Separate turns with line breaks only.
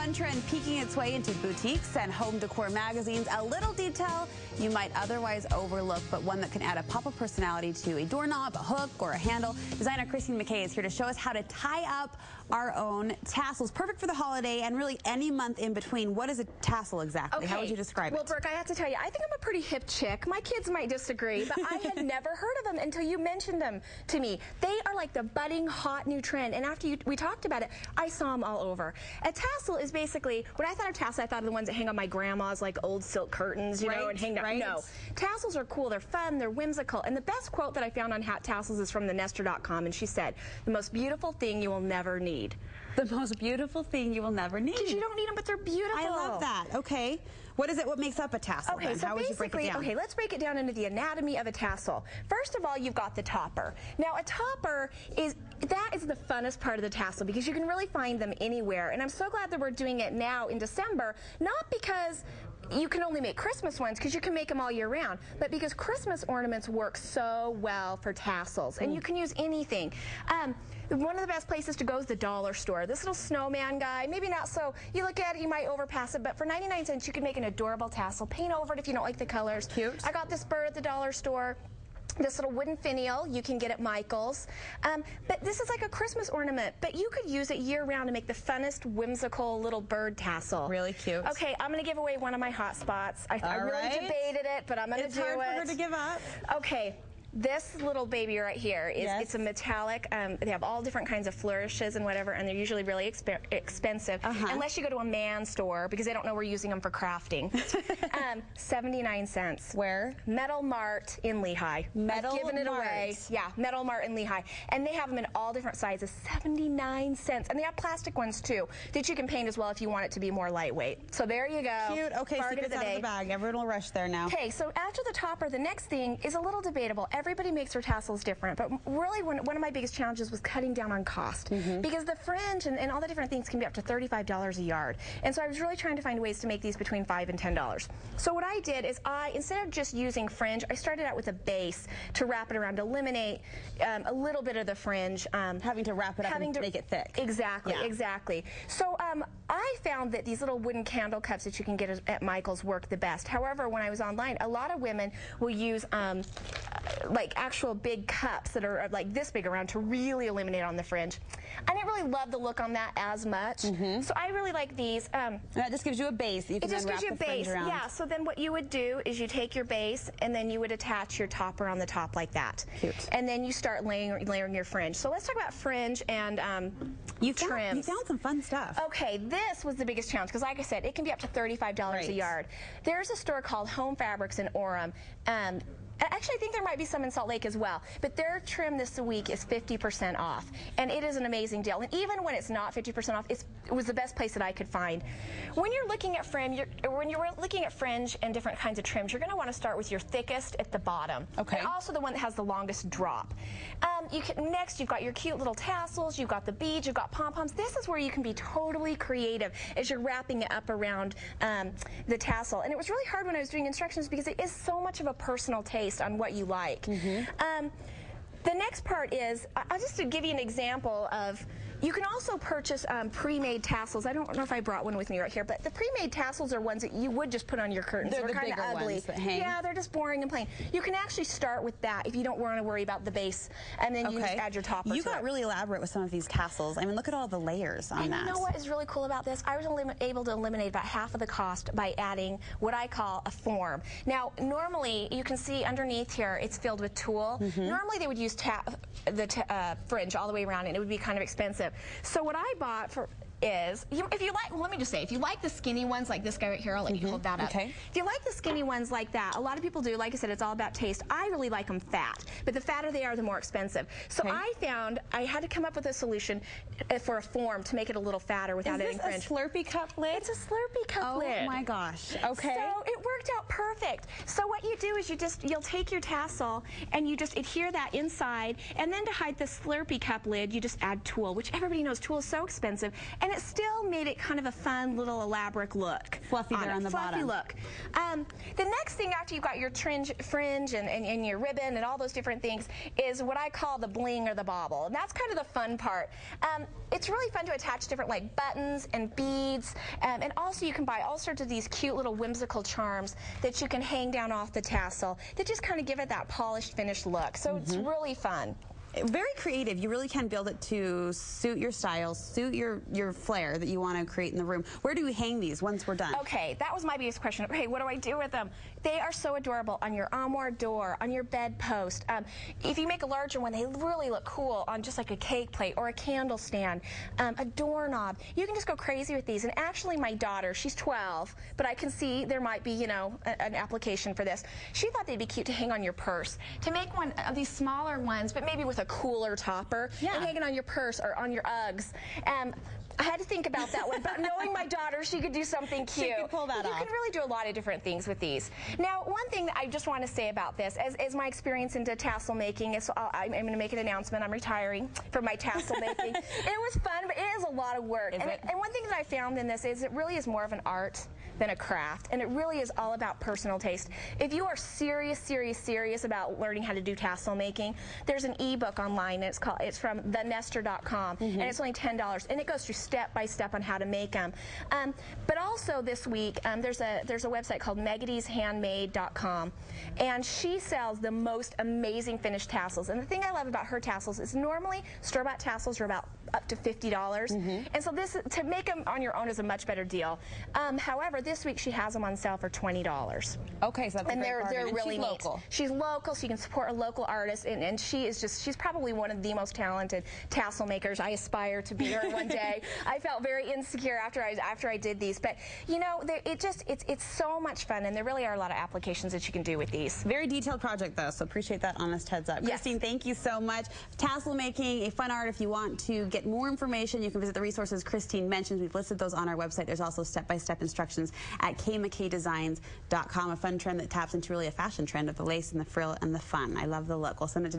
one trend peeking its way into boutiques and home decor magazines, a little detail you might otherwise overlook, but one that can add a pop of personality to a doorknob, a hook, or a handle. Designer Christine McKay is here to show us how to tie up our own tassels. Perfect for the holiday and really any month in between. What is a tassel exactly?
Okay.
How would you describe it?
Well, Brooke, I have to tell you, I think I'm a pretty hip chick. My kids might disagree, but I had never heard of them until you mentioned them to me. They are like the budding hot new trend, and after we talked about it, I saw them all over. A tassel is basically, when I thought of tassel, I thought of the ones that hang on my grandma's like old silk curtains, you know, and hang down.
Right.
No, tassels are cool, they're fun, they're whimsical, and the best quote that I found on hat tassels is from thenestor.com, and she said, "The most beautiful thing you will never need."
The most beautiful thing you will never need.
Because you don't need them, but they're beautiful.
I love that. Okay. What is it? What makes up a tassel?
Okay,
then?
so
How would you break it down?
Okay, let's break it down into the anatomy of a tassel. First of all, you've got the topper. Now, a topper is the funnest part of the tassel because you can really find them anywhere. And I'm so glad that we're doing it now in December, not because you can only make Christmas ones because you can make them all year round, but because Christmas ornaments work so well for tassels, and you can use anything. One of the best places to go is the dollar store. This little snowman guy, maybe not so, you look at it, you might overpass it, but for 99 cents you can make an adorable tassel. Paint over it if you don't like the colors.
Cute.
I got this bird at the dollar store. This little wooden finial you can get at Michael's. But this is like a Christmas ornament, but you could use it year-round to make the funnest, whimsical little bird tassel.
Really cute.
Okay, I'm going to give away one of my hot spots. I really debated it, but I'm going to do it.
It's hard for her to give up.
Okay. This little baby right here is it's a metallic. They have all different kinds of flourishes and whatever, and they're usually really expensive unless you go to a man's store because they don't know we're using them for crafting. 79 cents.
Where?
Metal Mart in Lehigh.
Metal
I've given it
Mart.
away. Yeah, Metal Mart in Lehigh. And they have them in all different sizes. 79 cents. And they have plastic ones too that you can paint as well if you want it to be more lightweight. So there you go.
Cute. Okay, secrets out of the bag. Everyone will rush there now.
Okay, so after the topper, the next thing is a little debatable. Everybody makes their tassels different, but really one of my biggest challenges was cutting down on cost because the fringe and all the different things can be up to $35 a yard. And so I was really trying to find ways to make these between $5 and $10. So what I did is instead of just using fringe, I started out with a base to wrap it around, to eliminate a little bit of the fringe.
Having to wrap it up and make it thick.
Exactly, exactly. So I found that these little wooden candle cups that you can get at Michael's work the best. However, when I was online, a lot of women will use like actual big cups that are like this big around to really eliminate on the fringe. I didn't really love the look on that as much, so I really like these.
That just gives you a base. You can then wrap the fringe around.
Yeah, so then what you would do is you take your base and then you would attach your topper on the top like that.
Cute. And
then you start layering your fringe. So let's talk about fringe and trims.
You found some fun stuff.
Okay, this was the biggest challenge because like I said, it can be up to $35 a yard. There's a store called Home Fabrics in Orem. Actually, I think there might be some in Salt Lake as well, but their trim this week is 50% off, and it is an amazing deal. And even when it's not 50% off, it was the best place that I could find. When you're looking at fringe, and different kinds of trims, you're going to want to start with your thickest at the bottom, and also the one that has the longest drop. Next, you've got your cute little tassels, you've got the beads, you've got pom-poms. This is where you can be totally creative as you're wrapping it up around the tassel. And it was really hard when I was doing instructions because it is so much of a personal taste on what you like. The next part is, just to give you an example of, you can also purchase pre-made tassels. I don't know if I brought one with me right here, but the pre-made tassels are ones that you would just put on your curtains.
They're the
kind of ugly.
Ones that hang.
Yeah, they're just boring and plain. You can actually start with that if you don't want to worry about the base, and then you just add your topper to it.
You got really elaborate with some of these tassels. I mean, look at all the layers on that.
You know what is really cool about this? I was able to eliminate about half of the cost by adding what I call a form. Now, normally, you can see underneath here, it's filled with tulle. Normally, they would use the fringe all the way around, and it would be kind of expensive. So what I bought is, if you like, well, let me just say, if you like the skinny ones like this guy right here, I'll let you hold that up. If you like the skinny ones like that, a lot of people do. Like I said, it's all about taste. I really like them fat, but the fatter they are, the more expensive. So I found I had to come up with a solution for a form to make it a little fatter without adding fringe.
Is this a Slurpee cup lid?
It's a Slurpee cup lid.
Oh my gosh. Okay.
So it worked out perfect. So what you do is you'll take your tassel and you just adhere that inside, and then to hide the Slurpee cup lid, you just add tulle, which everybody knows tulle is so expensive, and it still made it kind of a fun little elaborate look.
Fluffy there on the bottom.
Fluffy look. The next thing after you've got your fringe and your ribbon and all those different things is what I call the bling or the bauble, and that's kind of the fun part. It's really fun to attach different like buttons and beads, and also you can buy all sorts of these cute little whimsical charms that you can hang down off the tassel that just kind of give it that polished, finished look. So it's really fun.
Very creative. You really can build it to suit your style, suit your flair that you want to create in the room. Where do we hang these once we're done? Okay,
that was my biggest question. Okay, what do I do with them? They are so adorable on your armoire door, on your bedpost. If you make a larger one, they really look cool on just like a cake plate or a candle stand, a doorknob. You can just go crazy with these. And actually, my daughter, she's 12, but I can see there might be, you know, an application for this. She thought they'd be cute to hang on your purse. To make one of these smaller ones, but maybe with a cooler topper, and hang it on your purse or on your Uggs. I had to think about that one, but knowing my daughter, she could do something cute.
She could pull that off.
You can really do a lot of different things with these. Now, one thing that I just want to say about this, as my experience into tassel making, is I'm going to make an announcement. I'm retiring from my tassel making. It was fun, but it is a lot of work. And one thing that I found in this is it really is more of an art than a craft, and it really is all about personal taste. If you are serious about learning how to do tassel making, there's an ebook online. It's from thenester.com, and it's only $10, and it goes through step by step on how to make them. But also this week, there's a website called meggity'shandmade.com, and she sells the most amazing finished tassels. And the thing I love about her tassels is normally store-bought tassels are about up to $50, and so to make them on your own is a much better deal. However, this week she has them on sale for $20.
Okay, so that's a great bargain.
They're really
she's
neat.
Local.
She's local, so you can support a local artist, and she's probably one of the most talented tassel makers. I aspire to be her one day. I felt very insecure after I did these, but you know, it's so much fun, and there really are a lot of applications that you can do with these.
Very detailed project though, so appreciate that honest heads up.
Yes.
Christine, thank you so much. Tassel making, a fun art. If you want to get more information, you can visit the resources Christine mentioned. We've listed those on our website. There's also step-by-step instructions at kmckaydesigns.com. A fun trend that taps into really a fashion trend of the lace and the frill and the fun. I love the look. We'll send it to